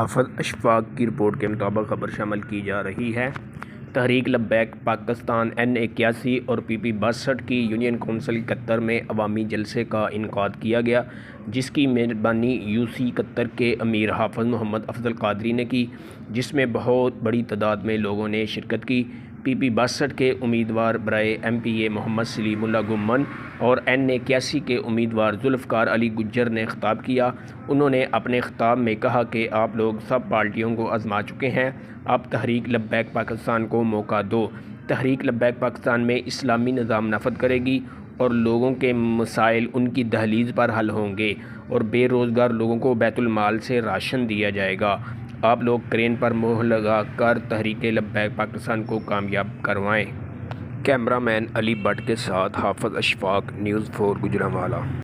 حافظ اشفاق کی رپورٹ کے مطابق خبر شامل کی جا رہی ہے۔ تحریک لبیک پاکستان N81 اور PP 62 کی یونین کونسل قطر میں عوامی جلسے کا انعقاد کیا گیا، جس کی میزبانی UC قطر کے امیر حافظ محمد افضل قادری نے کی، جس میں بہت بڑی تعداد میں لوگوں نے شرکت کی۔ PP 62 کے امیدوار برائے MPA محمد سلیم اللہ گمن اور N81 کے امیدوار ذوالفقار علی گجر نے خطاب کیا۔ انہوں نے اپنے خطاب میں کہا کہ آپ لوگ سب پارٹیوں کو آزما چکے ہیں، اب تحریک لبیک پاکستان کو موقع دو۔ تحریک لبیک پاکستان میں اسلامی نظام نافذ کرے گی اور لوگوں کے مسائل ان کی دہلیز پر حل ہوں گے اور بے روزگار لوگوں کو بیت المال سے راشن دیا جائے گا۔ آپ لوگ کرین پر مہر لگا کر تحریک لبیک پاکستان کو کامیاب کروائیں۔ کیمرہ مین علی بٹ کے ساتھ حافظ اشفاق، نیوز 4 گوجرانوالہ۔